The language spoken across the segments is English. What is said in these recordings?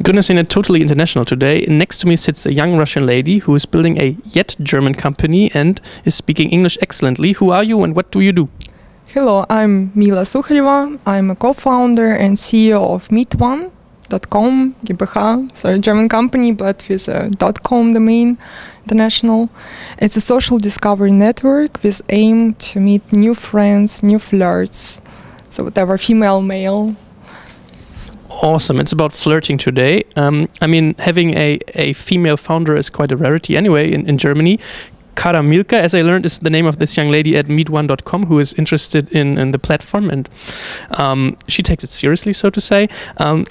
Gründerszene totally international today. Next to me sits a young Russian lady who is building a yet German company and is speaking English excellently. Who are you and what do you do? Hello, I'm Mila Sukhareva. I'm a co-founder and CEO of meetOne.com GmbH, so a German company, but with a .com domain, international. It's a social discovery network with aim to meet new friends, new flirts, so whatever, female, male. Awesome. It's about flirting today. I mean, having a female founder is quite a rarity anyway in Germany. Kara Milka, as I learned, is the name of this young lady at meetone.com who is interested in the platform, and she takes it seriously, so to say.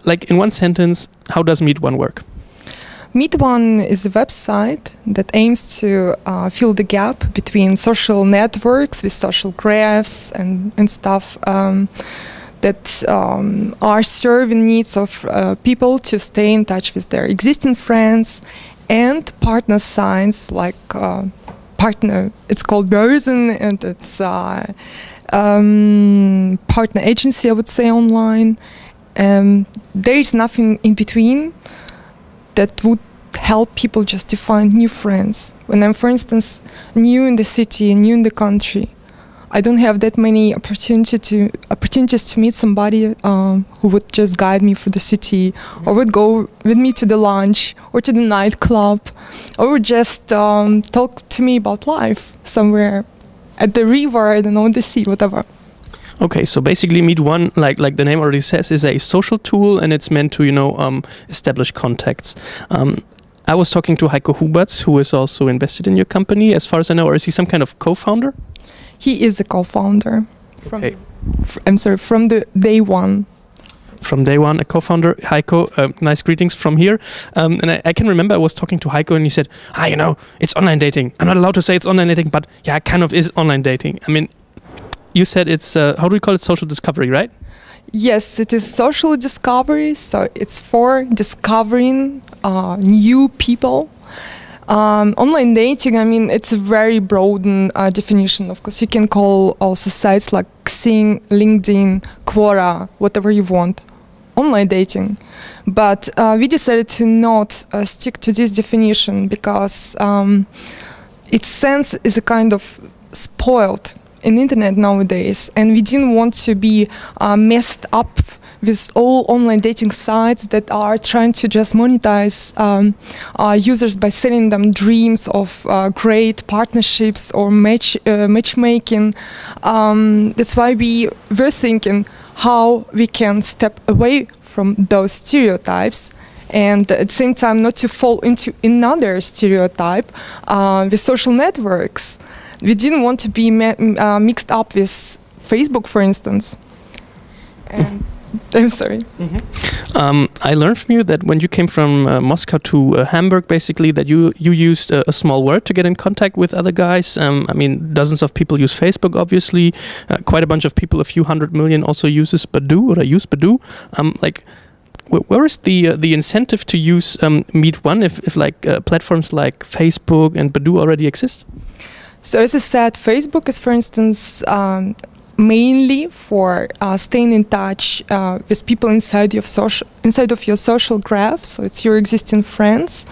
Like in one sentence, how does meetOne work? meetOne is a website that aims to fill the gap between social networks with social graphs and stuff that are serving needs of people to stay in touch with their existing friends and partner signs like partner. It's called Börsen, and it's partner agency, I would say, online. There is nothing in between that would help people just to find new friends. When I'm, for instance, new in the city, new in the country, I don't have that many opportunities to meet somebody who would just guide me through the city, or would go with me to the lunch or to the nightclub, or would just talk to me about life somewhere at the river, I don't know, the sea, whatever. Okay, so basically meetOne, like the name already says, is a social tool, and it's meant to, establish contacts. I was talking to Heiko Huberts, who is also invested in your company, as far as I know, or is he some kind of co-founder? He is a co-founder from the day one. From day one, a co-founder. Heiko, nice greetings from here. And I can remember I was talking to Heiko and he said, it's online dating. I'm not allowed to say it's online dating, but yeah, it kind of is online dating. I mean, you said it's, how do we call it, social discovery, right? Yes, it is social discovery, so it's for discovering new people. Online dating, I mean, it's a very broad definition. Of course, you can call also sites like Xing, LinkedIn, Quora, whatever you want, online dating. But we decided to not stick to this definition because its sense is a kind of spoiled in internet nowadays, and we didn't want to be messed up with all online dating sites that are trying to just monetize users by selling them dreams of great partnerships or matchmaking. That's why we were thinking how we can step away from those stereotypes and at the same time not to fall into another stereotype with social networks. We didn't want to be mixed up with Facebook, for instance. And I'm sorry. I learned from you that when you came from Moscow to Hamburg, basically, that you used a small word to get in contact with other guys. I mean, dozens of people use Facebook, obviously. Quite a bunch of people, a few 100 million, also uses Badoo or use Badoo. Where is the incentive to use meetOne if platforms like Facebook and Badoo already exist? So as I said, Facebook is, for instance, mainly for staying in touch with people inside of your social graph, so it's your existing friends.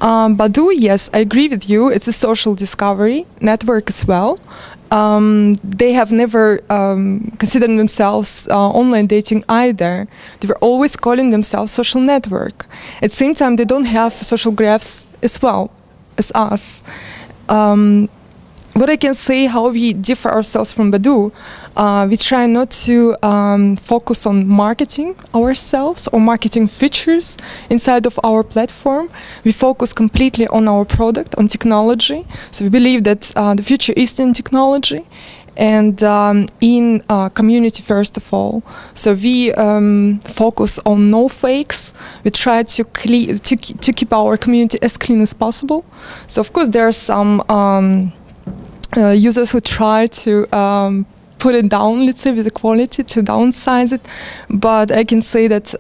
Badoo, yes, I agree with you, it's a social discovery network as well. They have never considered themselves online dating either. They were always calling themselves social network. At the same time, they don't have social graphs as well as us. What I can say, how we differ ourselves from Badoo, we try not to focus on marketing ourselves or marketing features inside of our platform. We focus completely on our product, on technology. So we believe that the future is in technology and in community, first of all. So we focus on no fakes. We try to keep our community as clean as possible. So of course there are some users who try to put it down, let's say, with the quality, to downsize it. But I can say that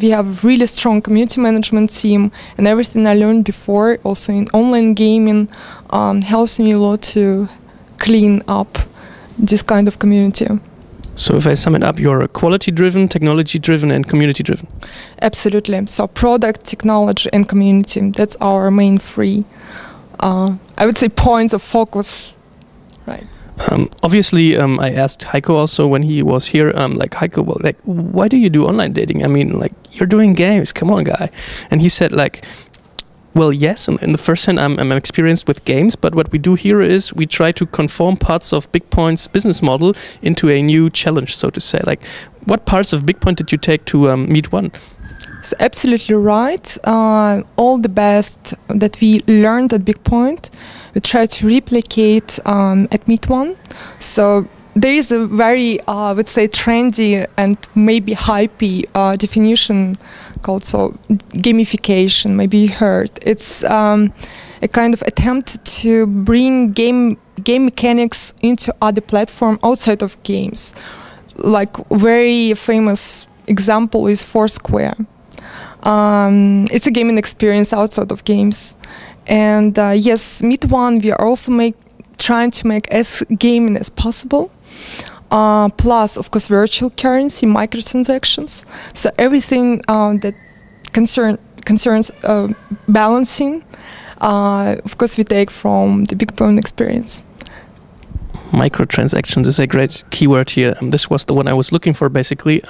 we have a really strong community management team, and everything I learned before, also in online gaming, helps me a lot to clean up this kind of community. So if I sum it up, you're quality-driven, technology-driven, and community-driven. Absolutely. So product, technology, and community. That's our main three, I would say, points of focus. Right. Obviously, I asked Heiko also when he was here, like, Heiko, well, like, why do you do online dating? I mean, like, you're doing games. Come on, guy. And he said, like, well, yes, in the first hand, I'm experienced with games, but what we do here is we try to conform parts of BigPoint's business model into a new challenge, so to say. Like, what parts of BigPoint did you take to meetOne? So absolutely right. All the best that we learned at BigPoint, we try to replicate at meetOne. So there is a very, I would say, trendy and maybe hypey definition called gamification. Maybe you heard. It's a kind of attempt to bring game mechanics into other platforms outside of games. Like very famous example is Foursquare. It's a gaming experience outside of games. And yes, meetOne, we are also trying to make as gaming as possible. Plus, of course, virtual currency, microtransactions. So everything that concerns balancing, of course, we take from the BigPoint experience. Microtransactions is a great keyword here. This was the one I was looking for, basically.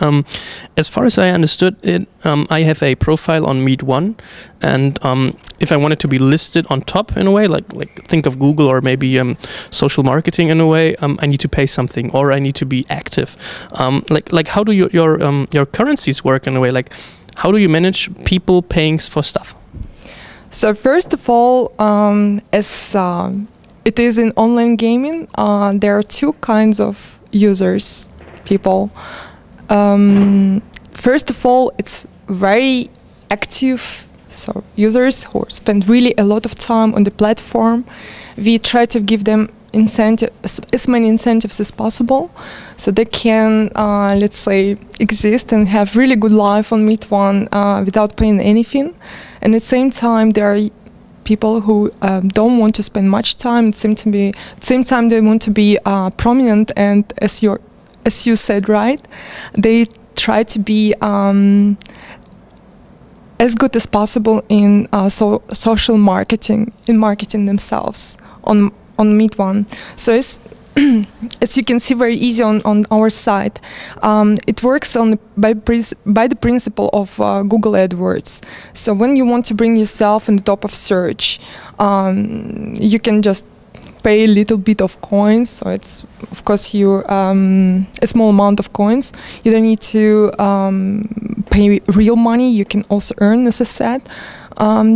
As far as I understood it, I have a profile on meetOne, and if I want it to be listed on top in a way, like think of Google or maybe social marketing in a way, I need to pay something or I need to be active. Like how do your currencies work in a way? Like how do you manage people paying for stuff? So first of all, as it is in online gaming, there are two kinds of users, people. First of all, it's very active, so users who spend really a lot of time on the platform. We try to give them as many incentives as possible, so they can, let's say, exist and have really good life on meetOne without paying anything. And at the same time, there are people who don't want to spend much time. At the same time, they want to be prominent, and as you said, right, they try to be as good as possible in social marketing, in marketing themselves on meetOne. So as you can see very easy on our site, it works by the principle of Google AdWords. So when you want to bring yourself in the top of search, you can just pay a little bit of coins. So it's, of course, a small amount of coins. You don't need to pay real money. You can also earn, as I said,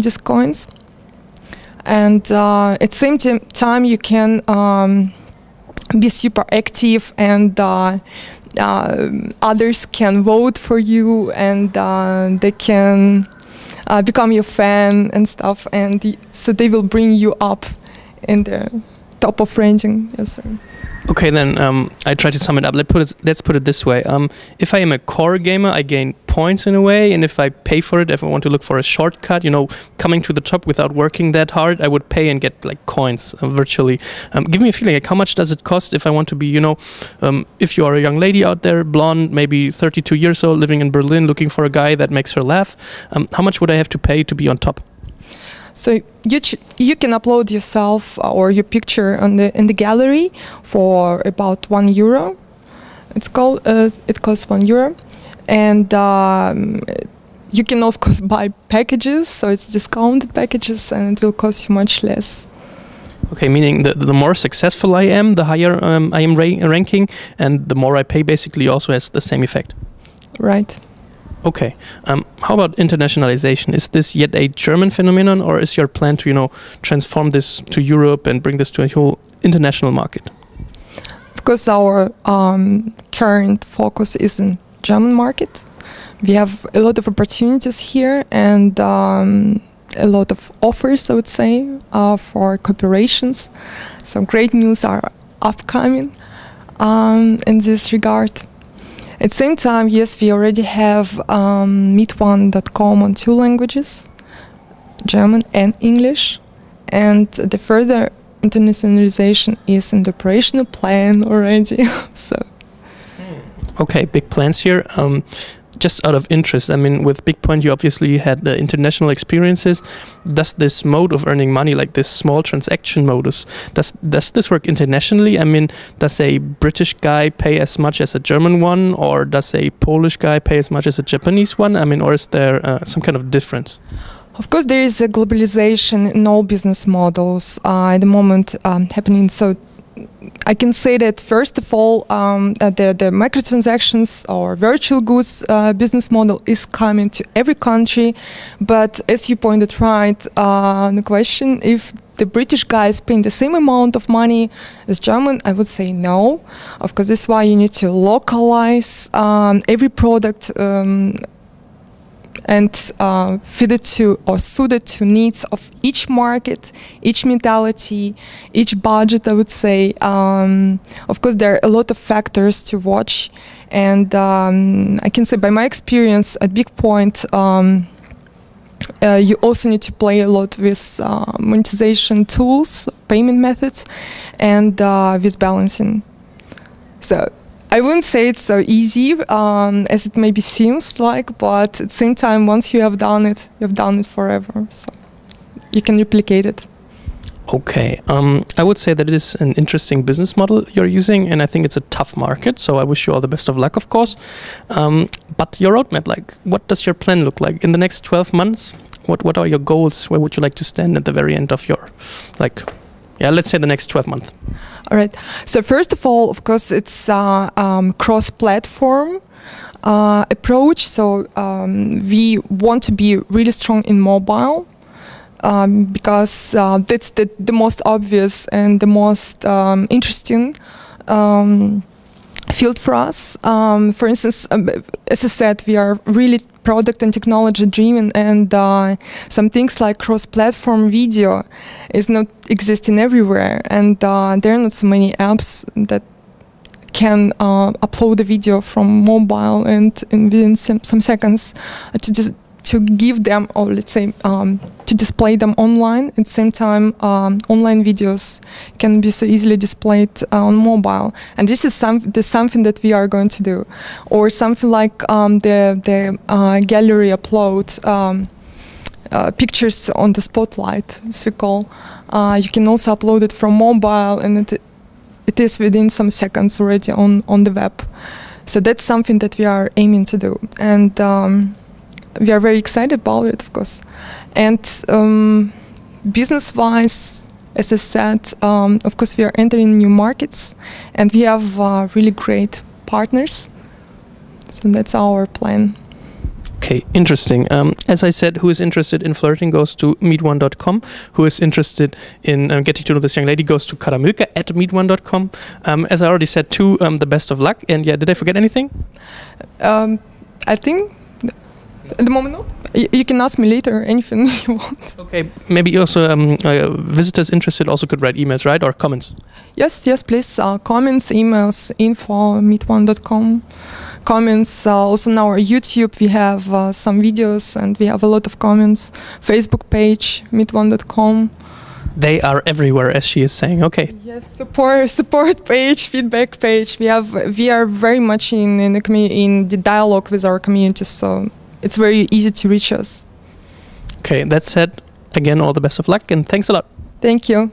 these coins. And at the same time, you can be super active, and others can vote for you, and they can become your fan and stuff, and so they will bring you up in the top of ranking. Yes, sir. Okay, then I try to sum it up. Let's put it this way. If I am a core gamer, I gain points in a way, and if I pay for it, if I want to look for a shortcut, coming to the top without working that hard, I would pay and get like coins virtually. Give me a feeling, like how much does it cost if I want to be, if you are a young lady out there, blonde, maybe 32 years old, living in Berlin, looking for a guy that makes her laugh, how much would I have to pay to be on top? So you can upload yourself or your picture in the gallery for about €1. It costs €1, and you can of course buy packages. So it's discounted packages, and it will cost you much less. Okay, meaning the more successful I am, the higher I am ranking, and the more I pay basically also has the same effect. Right. Okay. How about internationalization? Is this yet a German phenomenon, or is your plan to, transform this to Europe and bring this to a whole international market? Of course, our current focus is in German market. We have a lot of opportunities here, and a lot of offers, I would say, for cooperations. So great news are upcoming in this regard. At the same time, yes, we already have meetone.com on 2 languages, German and English, and the further internationalization is in the operational plan already. So. Okay, big plans here. Just out of interest, I mean, with BigPoint, you obviously had international experiences. Does this mode of earning money, like this small transaction modus, does this work internationally? I mean, does a British guy pay as much as a German one, or does a Polish guy pay as much as a Japanese one? I mean, or is there some kind of difference? Of course, there is a globalization in all business models at the moment happening. So I can say that first of all, the microtransactions or virtual goods business model is coming to every country. But as you pointed right, the question, if the British guy is paying the same amount of money as German, I would say no. Of course, this is why you need to localize every product and fit it to or suit it to needs of each market, each mentality, each budget, I would say. Of course, there are a lot of factors to watch, and I can say by my experience at BigPoint, you also need to play a lot with monetization tools, payment methods, and with balancing. So I wouldn't say it's so easy as it maybe seems like, but at the same time, once you have done it, you've done it forever. So you can replicate it. Okay, I would say that it is an interesting business model you're using, and I think it's a tough market, so I wish you all the best of luck, of course. But your roadmap, like, what does your plan look like in the next 12 months? What are your goals? Where would you like to stand at the very end of your, like, yeah, let's say the next 12 months? All right. So first of all, of course, it's cross-platform approach. So we want to be really strong in mobile because that's the most obvious and the most interesting field for us. For instance, as I said, we are really product and technology driven, and some things like cross-platform video is not existing everywhere, and there are not so many apps that can upload a video from mobile and within some seconds to give them, or let's say to display them online. At the same time, online videos can be so easily displayed on mobile, and this is something that we are going to do. Or something like the gallery upload pictures on the spotlight, as we call. You can also upload it from mobile, and it is within some seconds already on the web. So that's something that we are aiming to do, and we are very excited about it, of course. And business-wise, as I said, of course, we are entering new markets, and we have really great partners. So that's our plan. Okay, interesting. As I said, who is interested in flirting goes to meetone.com. Who is interested in getting to know this young lady goes to karamilka@meetone.com. As I already said too, the best of luck. And yeah, did I forget anything? I think at the moment, no. You can ask me later anything you want. Okay, maybe also visitors interested also could write emails, right? Or comments? Yes, please. Comments, emails, info@meetone.com. Comments. Also on our YouTube, we have some videos, and we have a lot of comments. Facebook page, meetone.com. They are everywhere, as she is saying. Okay. Yes, support page, feedback page. We are very much in the dialogue with our community, so it's very easy to reach us. Okay, that said, again, all the best of luck, and thanks a lot. Thank you.